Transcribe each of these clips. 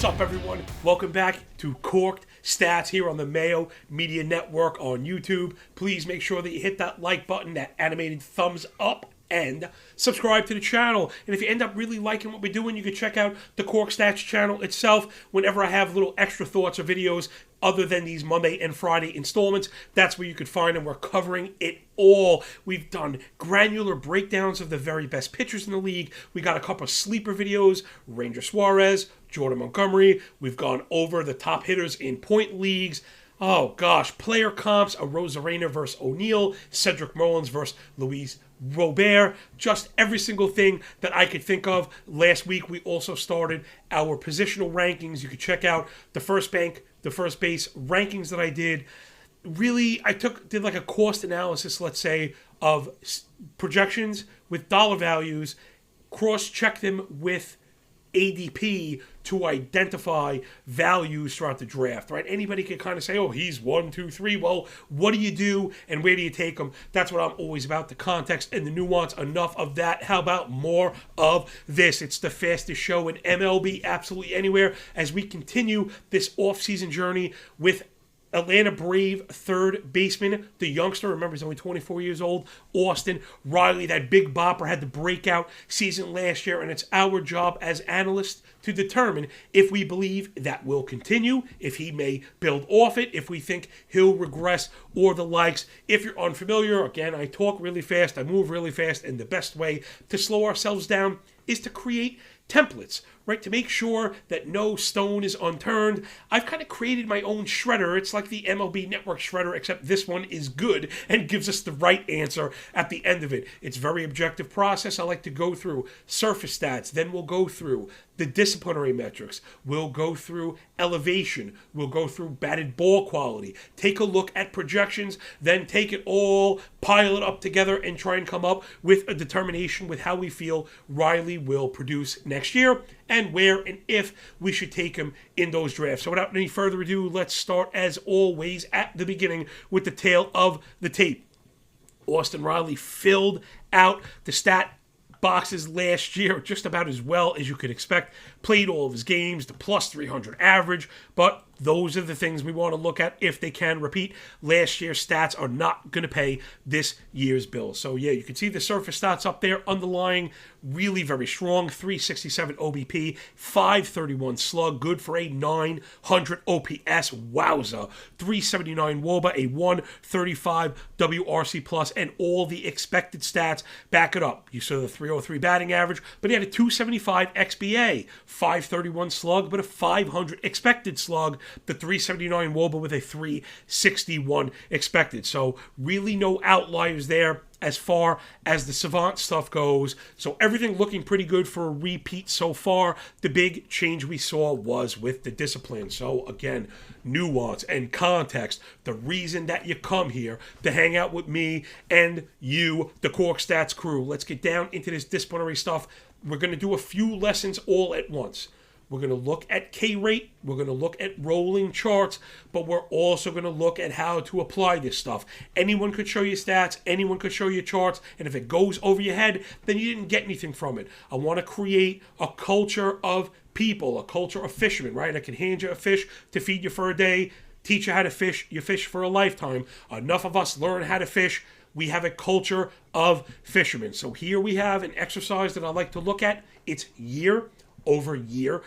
up, everyone? Welcome back to Corked Stats here on the Mayo Media Network on YouTube. Please make sure that you hit that like button, that animated thumbs up, and subscribe to the channel. And if you end up really liking what we're doing, you can check out the Corked Stats channel itself. Whenever I have little extra thoughts or videos other than these Monday and Friday installments, that's where you could find them. We're covering it all. We've done granular breakdowns of the very best pitchers in the league. We got a couple of sleeper videos, Ranger Suarez, Jordan Montgomery. We've gone over the top hitters in point leagues. Oh gosh, player comps, a Rosarena versus O'Neill, Cedric Mullins versus Luis Robert, just every single thing that I could think of. Last week we also started our positional rankings. You could check out the first base rankings that I did. Really, I did like a cost analysis, let's say, of projections with dollar values, cross-check them with ADP to identify values throughout the draft, right? Anybody can kind of say, oh, he's 1, 2, 3. Well, what do you do and where do you take them? That's what I'm always about, the context and the nuance. Enough of that. How about more of this? It's the fastest show in MLB absolutely anywhere as we continue this offseason journey with Atlanta Brave third baseman, the youngster, remember he's only 24 years old, Austin Riley. That big bopper had the breakout season last year, and it's our job as analysts to determine if we believe that will continue, if he may build off it, if we think he'll regress, or the likes. If you're unfamiliar, again, I talk really fast, I move really fast, and the best way to slow ourselves down is to create templates, right? To make sure that no stone is unturned. I've kind of created my own shredder. It's like the MLB Network shredder, except this one is good and gives us the right answer at the end of it. It's a very objective process. I like to go through surface stats. Then we'll go through the disciplinary metrics. We'll go through elevation. We'll go through batted ball quality. Take a look at projections. Then take it all, pile it up together, and try and come up with a determination with how we feel Riley will produce next year, and where and if we should take him in those drafts. So without any further ado, let's start as always at the beginning with the tail of the tape. Austin Riley filled out the stat boxes last year just about as well as you could expect. Played all of his games, the plus 300 average, but those are the things we want to look at if they can repeat. Last year's stats are not going to pay this year's bills. So yeah, you can see the surface stats up there underlying really very strong. 367 OBP, 531 slug, good for a 900 OPS. Wowza. 379 WOBA, a 135 WRC plus, and all the expected stats back it up. You saw the 303 batting average, but he had a 275 XBA, 531 slug, but a 500 expected slug. The 379 WOBA with a 361 expected. So really no outliers there as far as the savant stuff goes. So everything looking pretty good for a repeat so far. The big change we saw was with the discipline. So again, nuance and context. The reason that you come here to hang out with me and you, the Corked Stats crew. Let's get down into this disciplinary stuff. We're going to do a few lessons all at once. We're going to look at K-rate, we're going to look at rolling charts, but we're also going to look at how to apply this stuff. Anyone could show you stats, anyone could show you charts, and if it goes over your head, then you didn't get anything from it. I want to create a culture of people, a culture of fishermen, right? I can hand you a fish to feed you for a day, teach you how to fish, you fish for a lifetime. Enough of us learn how to fish. We have a culture of fishermen. So here we have an exercise that I like to look at. It's year over year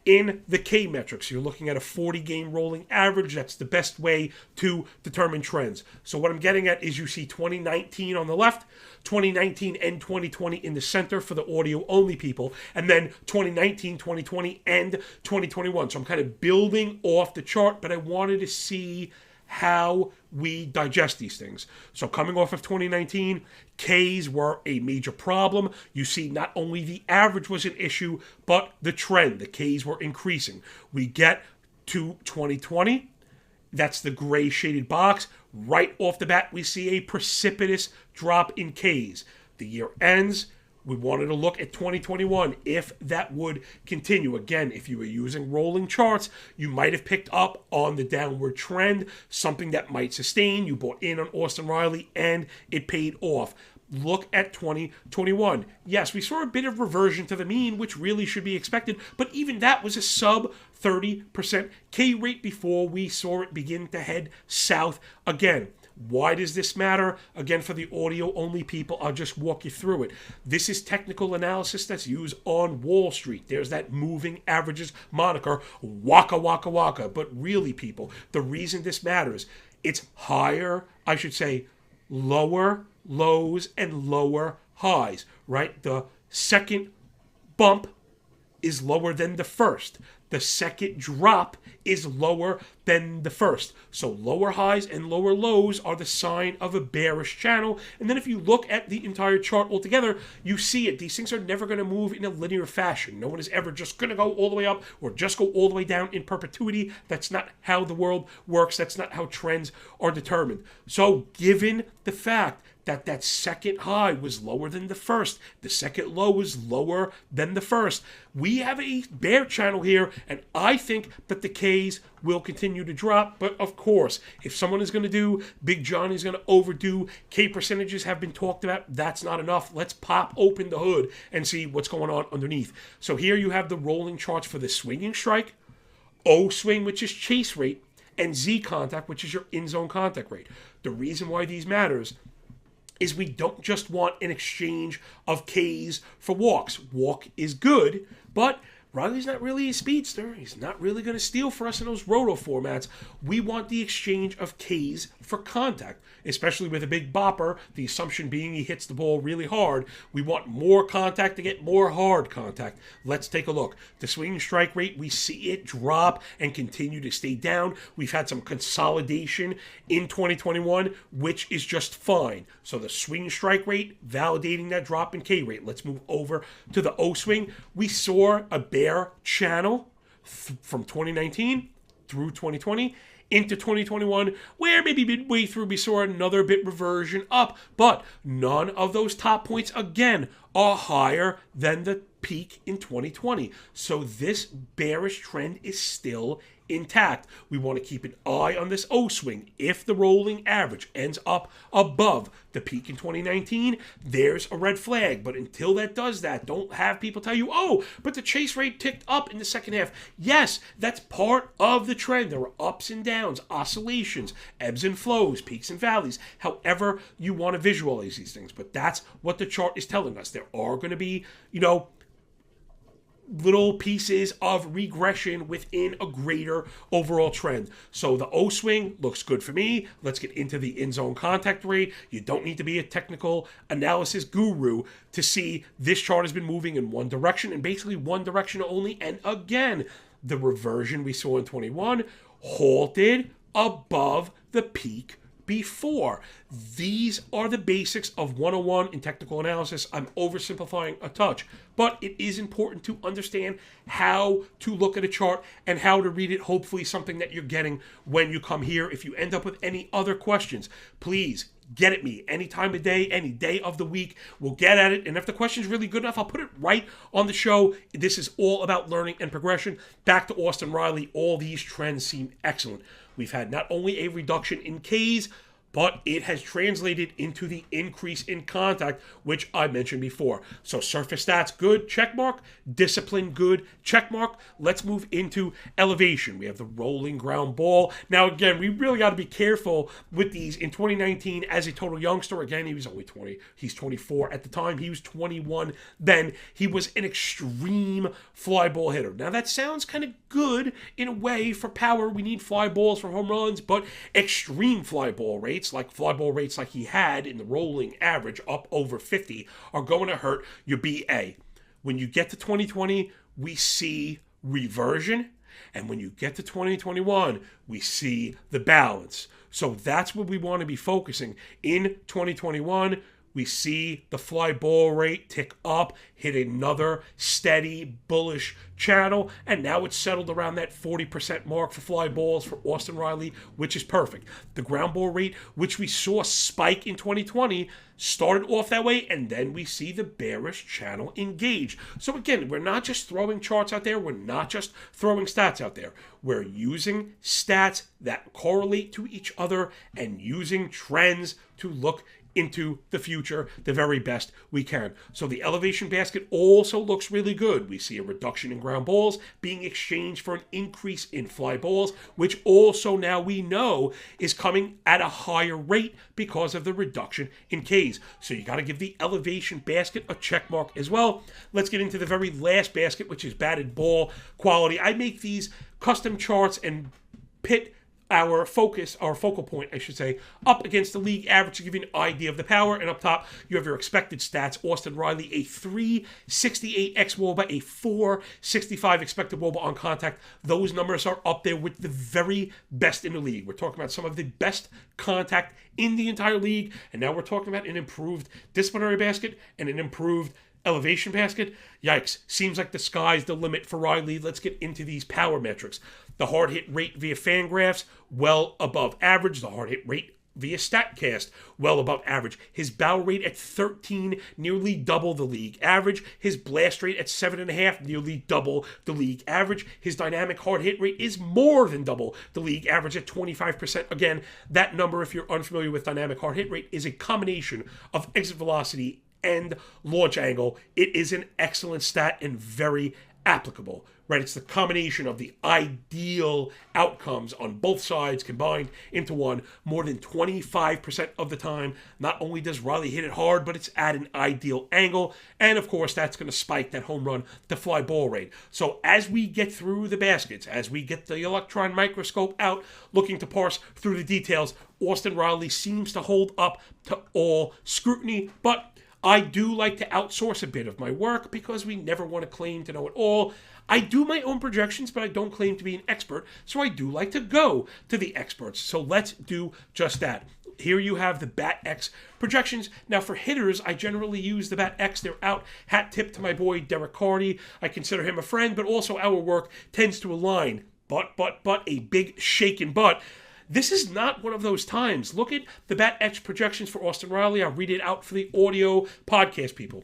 in the K metrics. You're looking at a 40-game rolling average. That's the best way to determine trends. So what I'm getting at is you see 2019 on the left, 2019 and 2020 in the center for the audio-only people, and then 2019, 2020, and 2021. So I'm kind of building off the chart, but I wanted to see how we digest these things. So coming off of 2019, Ks were a major problem. You see not only the average was an issue, but the trend. The Ks were increasing. We get to 2020. That's the gray shaded box. Right off the bat, we see a precipitous drop in Ks. The year ends. We wanted to look at 2021, if that would continue. Again, if you were using rolling charts, you might have picked up on the downward trend, something that might sustain. You bought in on Austin Riley, and it paid off. look at 2021. Yes, we saw a bit of reversion to the mean, which really should be expected, but even that was a sub 30% K rate before we saw it begin to head south again. Why does this matter? Again, for the audio-only people, I'll just walk you through it. This is technical analysis that's used on Wall Street. There's that moving averages moniker, waka, waka, waka. But really, people, the reason this matters, it's higher, I should say, lower lows and lower highs, right? The second bump is lower than the first. The second drop is lower than the first. So lower highs and lower lows are the sign of a bearish channel. And then if you look at the entire chart altogether, you see it. These things are never going to move in a linear fashion. No one is ever just going to go all the way up or just go all the way down in perpetuity. That's not how the world works. That's not how trends are determined. So given the fact that that second high was lower than the first, the second low was lower than the first, we have a bear channel here, and I think that the Ks will continue to drop. But of course, if someone is going to do, Big Johnny's going to overdo, K percentages have been talked about, that's not enough. Let's pop open the hood and see what's going on underneath. So here you have the rolling charts for the swinging strike, O swing, which is chase rate, and Z contact, which is your in-zone contact rate. The reason why these matters is we don't just want an exchange of Ks for walks. Walk is good, but Riley's not really a speedster. He's not really going to steal for us in those roto formats. We want the exchange of Ks for contact, especially with a big bopper, the assumption being he hits the ball really hard. We want more contact to get more hard contact. Let's take a look. The swinging strike rate, we see it drop and continue to stay down. We've had some consolidation in 2021, which is just fine. So the swing strike rate, validating that drop in K rate. Let's move over to the O swing. We saw a bear channel from 2019 through 2020 into 2021, where maybe midway through we saw another bit reversion up, but none of those top points again are higher than the peak in 2020. So this bearish trend is still intact. We want to keep an eye on this O swing. If the rolling average ends up above the peak in 2019, there's a red flag. But until that does that, don't have people tell you, oh, but the chase rate ticked up in the second half. Yes, that's part of the trend. There are ups and downs, oscillations, ebbs and flows, peaks and valleys, however you want to visualize these things. But that's what the chart is telling us. There are going to be, little pieces of regression within a greater overall trend. So the O swing looks good for me. Let's get into the in-zone contact rate. You don't need to be a technical analysis guru to see this chart has been moving in one direction, and basically one direction only. And again, the reversion we saw in 21 halted above the peak before. These are the basics of 101 in technical analysis. I'm oversimplifying a touch, but it is important to understand how to look at a chart and how to read it. Hopefully something that you're getting when you come here. If you end up with any other questions, please get at me any time of day, any day of the week. We'll get at it. And if the question's really good enough, I'll put it right on the show. This is all about learning and progression. Back to Austin Riley. All these trends seem excellent. We've had not only a reduction in Ks, but it has translated into the increase in contact, which I mentioned before. So surface stats, good, check mark. Discipline, good, check mark. Let's move into elevation. We have the rolling ground ball. Now, again, we really got to be careful with these. In 2019, as a total youngster, again, he was only 20. He's 24 at the time. He was 21 then. He was an extreme fly ball hitter. Now, that sounds kind of good in a way for power. We need fly balls for home runs, but extreme fly ball rates, like fly ball rates like he had in the rolling average up over 50, are going to hurt your BA. When you get to 2020, we see reversion. And when you get to 2021, we see the balance. So that's what we want to be focusing. In 2021, we see the fly ball rate tick up, hit another steady bullish channel, and now it's settled around that 40% mark for fly balls for Austin Riley, which is perfect. The ground ball rate, which we saw spike in 2020, started off that way, and then we see the bearish channel engage. So again, we're not just throwing charts out there. We're not just throwing stats out there. We're using stats that correlate to each other and using trends to look into the future the very best we can. So the elevation basket also looks really good. We see a reduction in ground balls being exchanged for an increase in fly balls, which also now we know is coming at a higher rate because of the reduction in Ks. So you got to give the elevation basket a check mark as well. Let's get into the very last basket, which is batted ball quality. I make these custom charts and pit our focal point, I should say, up against the league average to give you an idea of the power. And up top, you have your expected stats. Austin Riley, a 368 xWOBA, a 465 expected WOBA on contact. Those numbers are up there with the very best in the league. We're talking about some of the best contact in the entire league. And now we're talking about an improved disciplinary basket and an improved elevation basket. Yikes. Seems like the sky's the limit for Riley. Let's get into these power metrics. The hard hit rate via Fangraphs, well above average. The hard hit rate via StatCast, well above average. His barrel rate at 13, nearly double the league average. His blast rate at 7.5, nearly double the league average. His dynamic hard hit rate is more than double the league average at 25%. Again, that number, if you're unfamiliar with dynamic hard hit rate, is a combination of exit velocity and launch angle. It is an excellent stat and very applicable, right? It's the combination of the ideal outcomes on both sides combined into one. More than 25% of the time, not only does Riley hit it hard, but it's at an ideal angle. And of course, that's going to spike that home run to fly ball rate. So as we get through the baskets, as we get the electron microscope out, looking to parse through the details, Austin Riley seems to hold up to all scrutiny, but I do like to outsource a bit of my work because we never want to claim to know it all. I do my own projections, but I don't claim to be an expert, so I do like to go to the experts. So let's do just that. Here you have the BAT-X projections. Now for hitters, I generally use the BAT-X. They're out. Hat tip to my boy Derek Carty. I consider him a friend, but also our work tends to align. But, a big shaken butt. This is not one of those times. Look at the BAT-X projections for Austin Riley. I'll read it out for the audio podcast people.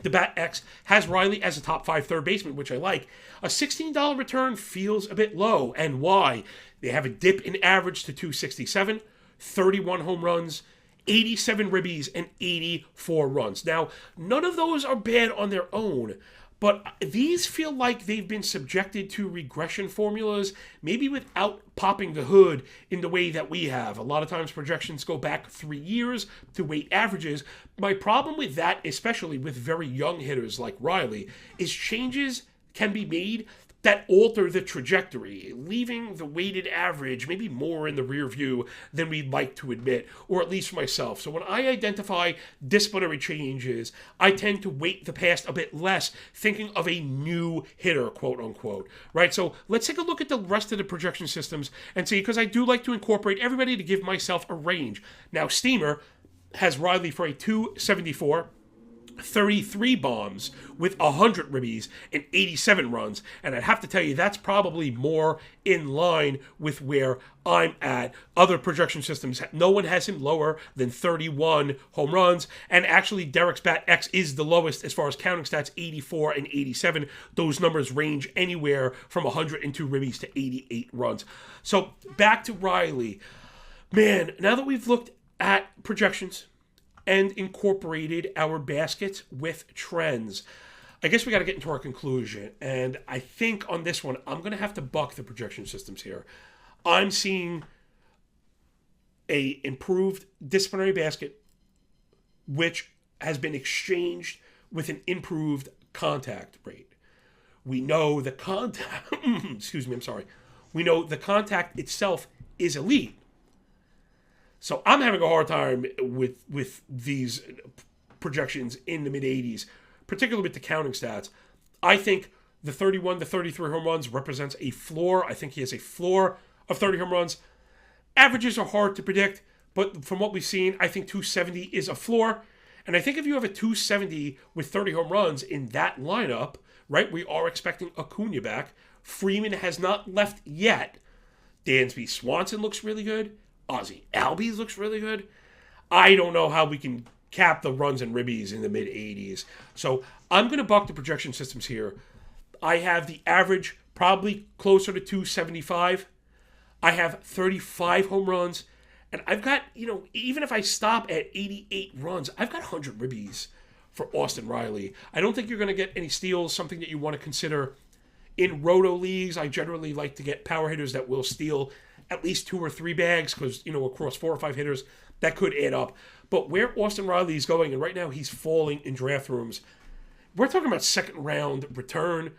The BAT-X has Riley as a top 5 third baseman, which I like. A $16 return feels a bit low. And why? They have a dip in average to 267, 31 home runs, 87 ribbies, and 84 runs. Now, none of those are bad on their own, but these feel like they've been subjected to regression formulas, maybe without popping the hood in the way that we have. A lot of times projections go back 3 years to weight averages. My problem with that, especially with very young hitters like Riley, is changes can be made that alter the trajectory, leaving the weighted average maybe more in the rear view than we'd like to admit, or at least for myself. So when I identify disciplinary changes, I tend to weight the past a bit less, thinking of a new hitter, quote unquote, right? So let's take a look at the rest of the projection systems and see, because I do like to incorporate everybody to give myself a range. Now, Steamer has Riley for a 274, 33 bombs with 100 ribbies and 87 runs. And I'd have to tell you, that's probably more in line with where I'm at. Other projection systems, no one has him lower than 31 home runs. And actually, Derek's BAT-X is the lowest as far as counting stats, 84 and 87. Those numbers range anywhere from 102 ribbies to 88 runs. So back to Riley. Man, now that we've looked at projections and incorporated our baskets with trends, I guess we got to get into our conclusion. And I think on this one, I'm going to have to buck the projection systems here. I'm seeing a improved disciplinary basket, which has been exchanged with an improved contact rate. We know the contact, We know the contact itself is elite. So I'm having a hard time with these projections in the mid-80s, particularly with the counting stats. I think the 31 to 33 home runs represents a floor. I think he has a floor of 30 home runs. Averages are hard to predict, but from what we've seen, I think 270 is a floor. And I think if you have a 270 with 30 home runs in that lineup, right, we are expecting Acuna back. Freeman has not left yet. Dansby Swanson looks really good. Ozzy Albies looks really good. I don't know how we can cap the runs and ribbies in the mid-80s. So I'm going to buck the projection systems here. I have the average probably closer to 275. I have 35 home runs And I've got, even if I stop at 88 runs, I've got 100 ribbies for Austin Riley. I don't think you're going to get any steals, something that you want to consider in roto leagues. I generally like to get power hitters that will steal at least 2 or 3 bags because, across 4 or 5 hitters, that could add up. But where Austin Riley is going, and right now he's falling in draft rooms, we're talking about second round return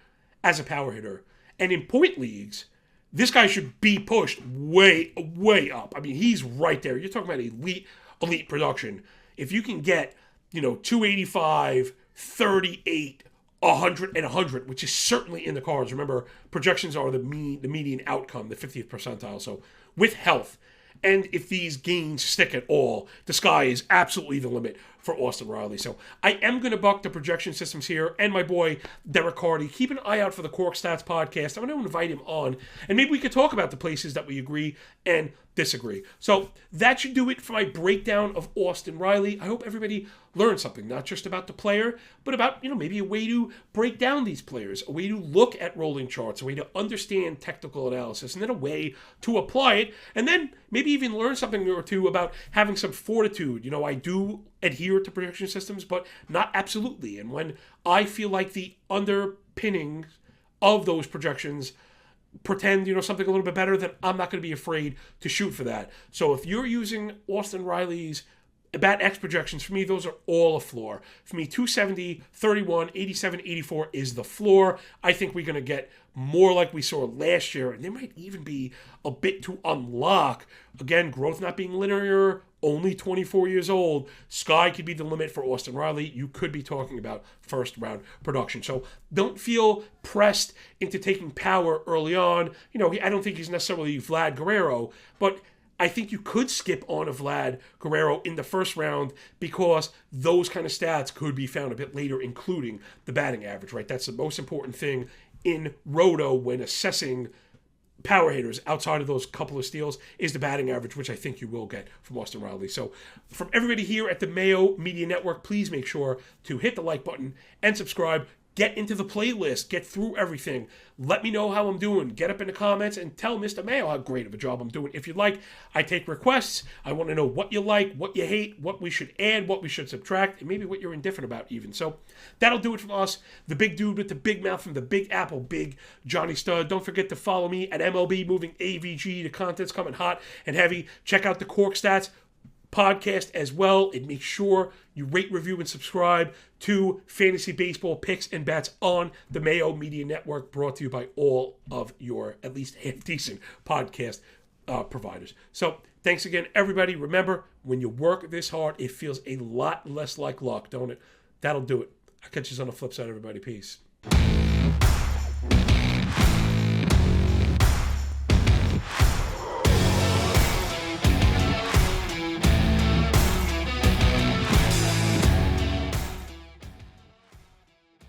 as a power hitter. And in point leagues, this guy should be pushed way, way up. I mean, he's right there. You're talking about elite production. If you can get, 285, 38, 100, and 100, which is certainly in the cards. Remember, projections are the median outcome, the 50th percentile. So with health, and if these gains stick at all, the sky is absolutely the limit for Austin Riley. So I am going to buck the projection systems here, and my boy Derek Hardy. Keep an eye out for the Corked Stats podcast. I'm going to invite him on, and maybe we could talk about the places that we agree and disagree. So that should do it for my breakdown of Austin Riley. I hope everybody learned something, not just about the player, but about, maybe a way to break down these players, a way to look at rolling charts, a way to understand technical analysis, and then a way to apply it, and then maybe even learn something or two about having some fortitude. I do adhere to projection systems, but not absolutely. And when I feel like the underpinnings of those projections pretend, something a little bit better, then I'm not going to be afraid to shoot for that. So if you're using Austin Riley's Bat X projections, for me, those are all a floor. For me, 270, 31, 87, 84 is the floor. I think we're going to get more like we saw last year, and there might even be a bit to unlock. Again, growth not being linear, only 24 years old. Sky could be the limit for Austin Riley. You could be talking about first-round production. So don't feel pressed into taking power early on. I don't think he's necessarily Vlad Guerrero, but I think you could skip on a Vlad Guerrero in the first round because those kind of stats could be found a bit later, including the batting average, right? That's the most important thing in Roto when assessing power hitters outside of those couple of steals is the batting average, which I think you will get from Austin Riley. So from everybody here at the Mayo Media Network, please make sure to hit the like button and subscribe. Get into the playlist. Get through everything. Let me know how I'm doing. Get up in the comments and tell Mr. Mayo how great of a job I'm doing. If you'd like, I take requests. I want to know what you like, what you hate, what we should add, what we should subtract, and maybe what you're indifferent about even. So that'll do it from us. The big dude with the big mouth from the Big Apple, Big Johnny Stud. Don't forget to follow me at MLB Moving AVG. The content's coming hot and heavy. Check out the Corked Stats podcast as well, and make sure you rate, review, and subscribe to Fantasy Baseball Picks and Bats on the Mayo Media Network, brought to you by all of your at least half-decent podcast providers. So thanks again, everybody. Remember, when you work this hard, it feels a lot less like luck, don't it? That'll do it. I'll catch you on the flip side, everybody. Peace.